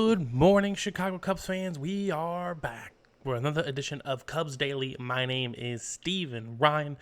Good morning, Chicago Cubs fans. We are back for another edition of Cubs Daily. My name is Steven Ryan.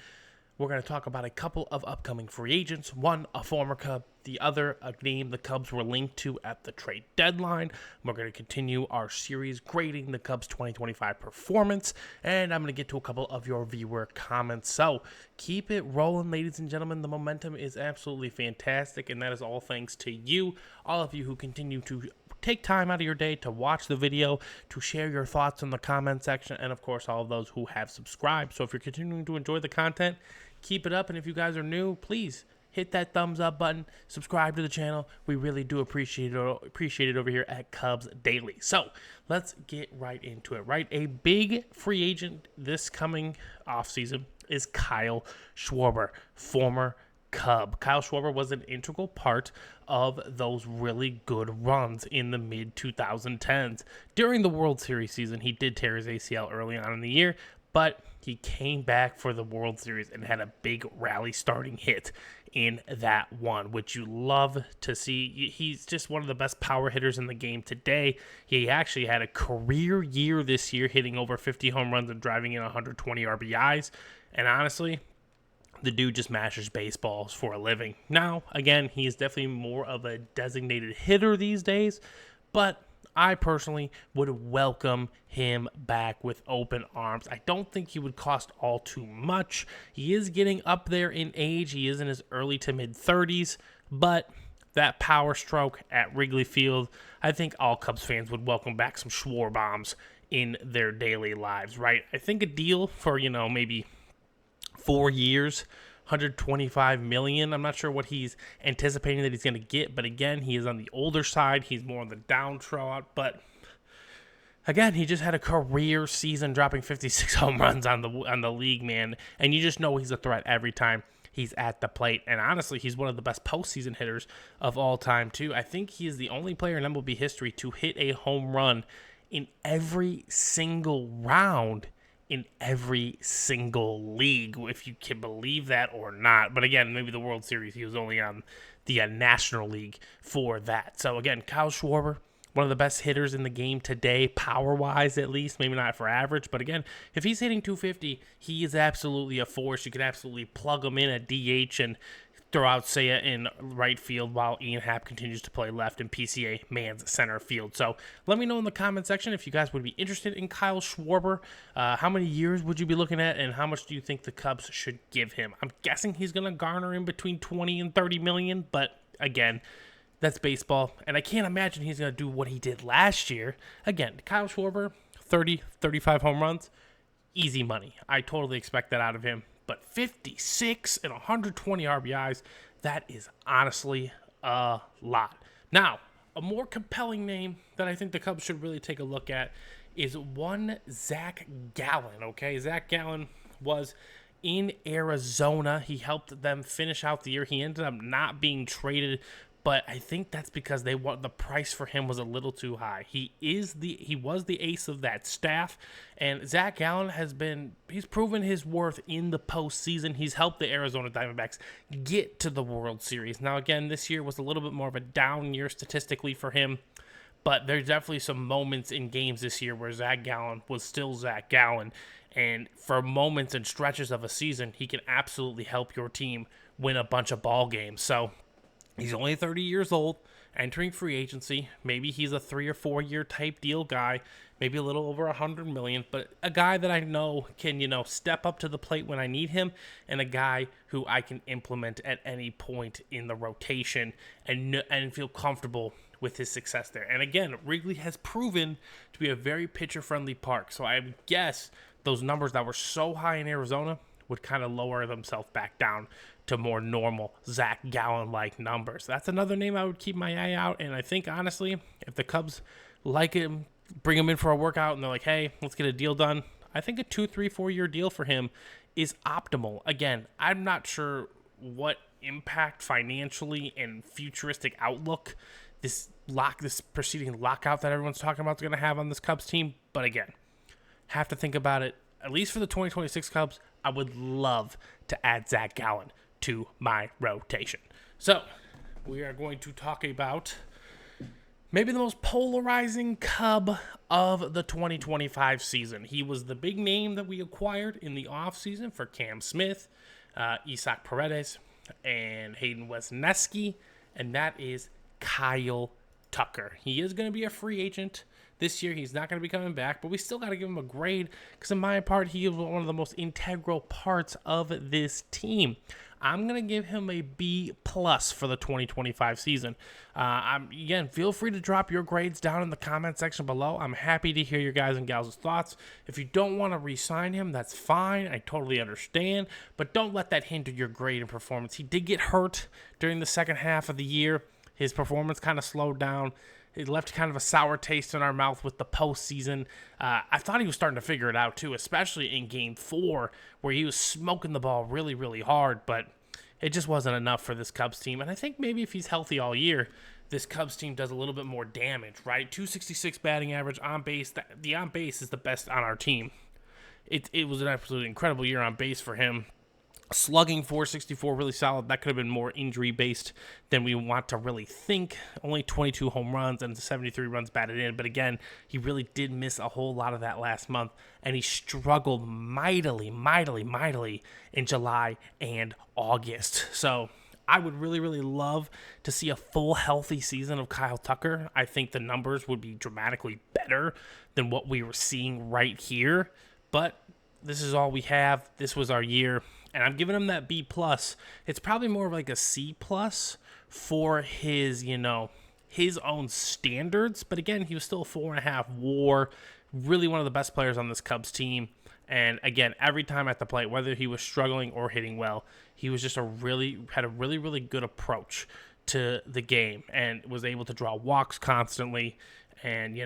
We're going to talk about a couple of upcoming free agents. One, a former Cub. The other, a name the Cubs were linked to at the trade deadline. We're going to continue our series grading the Cubs' 2025 performance. And I'm going to get to a couple of your viewer comments. So keep it rolling, ladies and gentlemen. The momentum is absolutely fantastic. And that is all thanks to you, all of you who continue to take time out of your day to watch the video, to share your thoughts in the comment section, and of course all of those who have subscribed. So if you're continuing to enjoy the content, keep it up, and if you guys are new, please hit that thumbs up button, subscribe to the channel. We really do appreciate it over here at Cubs Daily. So let's get right into it, right? A big free agent this coming offseason is Kyle Schwarber, former Cub. Kyle Schwarber was an integral part of those really good runs in the mid-2010s. During the World Series season, he did tear his ACL early on in the year, but he came back for the World Series and had a big rally starting hit in that one, which you love to see. He's just one of the best power hitters in the game today. He actually had a career year this year, hitting over 50 home runs and driving in 120 RBIs. And honestly, the dude just mashes baseballs for a living. Now, again, he is definitely more of a designated hitter these days, but I personally would welcome him back with open arms. I don't think he would cost all too much. He is getting up there in age. He is in his early to mid-30s, but that power stroke at Wrigley Field, I think all Cubs fans would welcome back some Schwarber bombs in their daily lives, right? I think a deal for, maybe 4 years, $125 million. I'm not sure what he's anticipating that he's going to get, but again, he is on the older side. He's more on the downtrodden, but again, he just had a career season, dropping 56 home runs on the league, man, and you just know he's a threat every time he's at the plate. And honestly, he's one of the best postseason hitters of all time too. I think he is the only player in MLB history to hit a home run in every single round in every single league, if you can believe that or not. But again, maybe the World Series, he was only on the National League for that. So again, Kyle Schwarber, one of the best hitters in the game today, power-wise at least, maybe not for average. But again, if he's hitting 250, he is absolutely a force. You could absolutely plug him in at DH and throw out Seiya in right field while Ian Happ continues to play left and PCA mans center field. So let me know in the comment section if you guys would be interested in Kyle Schwarber. How many years would you be looking at, and how much do you think the Cubs should give him? I'm guessing he's going to garner in between 20 and 30 million, but again, that's baseball, and I can't imagine he's going to do what he did last year. Again, Kyle Schwarber, 30, 35 home runs, easy money. I totally expect that out of him. But 56 and 120 RBIs, that is honestly a lot. Now, a more compelling name that I think the Cubs should really take a look at is one Zack Gallen, okay? Zack Gallen was in Arizona. He helped them finish out the year. He ended up not being traded, but I think that's because the price for him was a little too high. He was the ace of that staff, and Zack Gallen he's proven his worth in the postseason. He's helped the Arizona Diamondbacks get to the World Series. Now again, this year was a little bit more of a down year statistically for him, but there's definitely some moments in games this year where Zack Gallen was still Zack Gallen, and for moments and stretches of a season, he can absolutely help your team win a bunch of ball games. So he's only 30 years old, entering free agency. Maybe he's a 3 or 4 year type deal guy, maybe a little over $100 million, but a guy that I know can, step up to the plate when I need him, and a guy who I can implement at any point in the rotation and feel comfortable with his success there. And again, Wrigley has proven to be a very pitcher-friendly park, so I would guess those numbers that were so high in Arizona would kind of lower themselves back down to more normal Zack Gallen-like numbers. That's another name I would keep my eye out, and I think, honestly, if the Cubs like him, bring him in for a workout, and they're like, hey, let's get a deal done, I think a 2, 3, 4 year deal for him is optimal. Again, I'm not sure what impact financially and futuristic outlook this preceding lockout that everyone's talking about is going to have on this Cubs team, but again, have to think about it. At least for the 2026 Cubs, I would love to add Zack Gallen to my rotation. So, we are going to talk about maybe the most polarizing Cub of the 2025 season. He was the big name that we acquired in the offseason for Cam Smith, Isaac Paredes, and Hayden Wesneski, and that is Kyle Tucker. He is going to be a free agent this year. He's not going to be coming back, but we still got to give him a grade because, in my part, he is one of the most integral parts of this team. I'm going to give him a B plus for the 2025 season. Again, feel free to drop your grades down in the comment section below. I'm happy to hear your guys and gals' thoughts. If you don't want to re-sign him, that's fine. I totally understand, but don't let that hinder your grade and performance. He did get hurt during the second half of the year. His performance kind of slowed down. It left kind of a sour taste in our mouth with the postseason. I thought he was starting to figure it out too, especially in Game 4, where he was smoking the ball really, really hard, but it just wasn't enough for this Cubs team. And I think maybe if he's healthy all year, this Cubs team does a little bit more damage, right? 266 batting average on base. The on base is the best on our team. It was an absolutely incredible year on base for him. Slugging 464, really solid. That could have been more injury-based than we want to really think. Only 22 home runs and 73 runs batted in. But again, he really did miss a whole lot of that last month. And he struggled mightily in July and August. So I would really, really love to see a full healthy season of Kyle Tucker. I think the numbers would be dramatically better than what we were seeing right here. But this is all we have. This was our year. And I'm giving him that B plus. It's probably more of like a C plus for his, his own standards. But again, he was still a 4.5 WAR. Really one of the best players on this Cubs team. And again, every time at the plate, whether he was struggling or hitting well, he was just had a really, really good approach to the game and was able to draw walks constantly. And,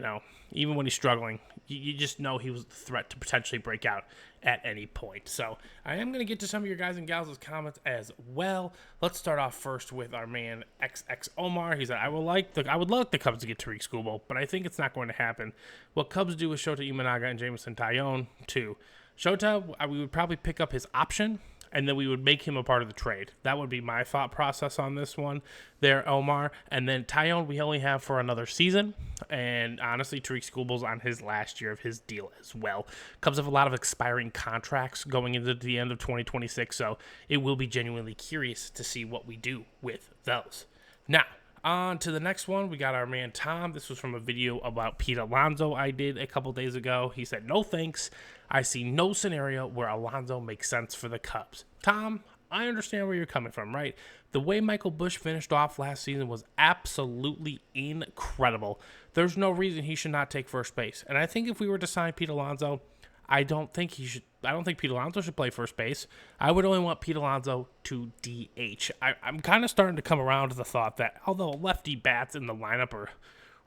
even when he's struggling, you just know he was a threat to potentially break out at any point. So I am going to get to some of your guys and gals' comments as well. Let's start off first with our man XX Omar. He said, I would love the Cubs to get Tariq Skubal, but I think it's not going to happen. What Cubs do with Shota Imanaga and Jameson Taillon too. Shota, we would probably pick up his option, and then we would make him a part of the trade. That would be my thought process on this one there, Omar. And then Taillon, we only have for another season. And honestly, Tariq Skubal's on his last year of his deal as well. Cubs have a lot of expiring contracts going into the end of 2026, so it will be genuinely curious to see what we do with those. Now, on to the next one. We got our man Tom. This was from a video about Pete Alonso I did a couple days ago. He said, no thanks. I see no scenario where Alonso makes sense for the Cubs. Tom, I understand where you're coming from, right? The way Michael Busch finished off last season was absolutely incredible. There's no reason he should not take first base. And I think if we were to sign Pete Alonso, I don't think Pete Alonso should play first base. I would only want Pete Alonso to DH. I'm kind of starting to come around to the thought that although lefty bats in the lineup are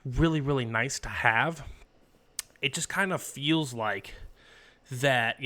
really, really nice to have, it just kind of feels like that,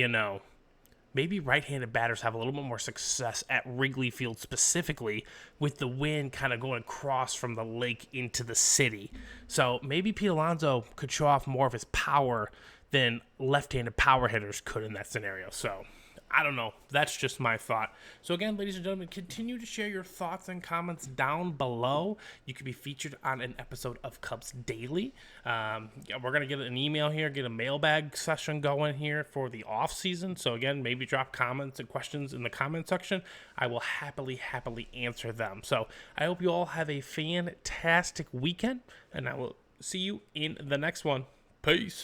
maybe right-handed batters have a little bit more success at Wrigley Field specifically with the wind kind of going across from the lake into the city. So maybe Pete Alonso could show off more of his power than left-handed power hitters could in that scenario. So I don't know. That's just my thought. So again, ladies and gentlemen, continue to share your thoughts and comments down below. You could be featured on an episode of Cubs Daily. We're going to get an email here, get a mailbag session going here for the off season. So again, maybe drop comments and questions in the comment section. I will happily answer them. So I hope you all have a fantastic weekend, and I will see you in the next one. Peace.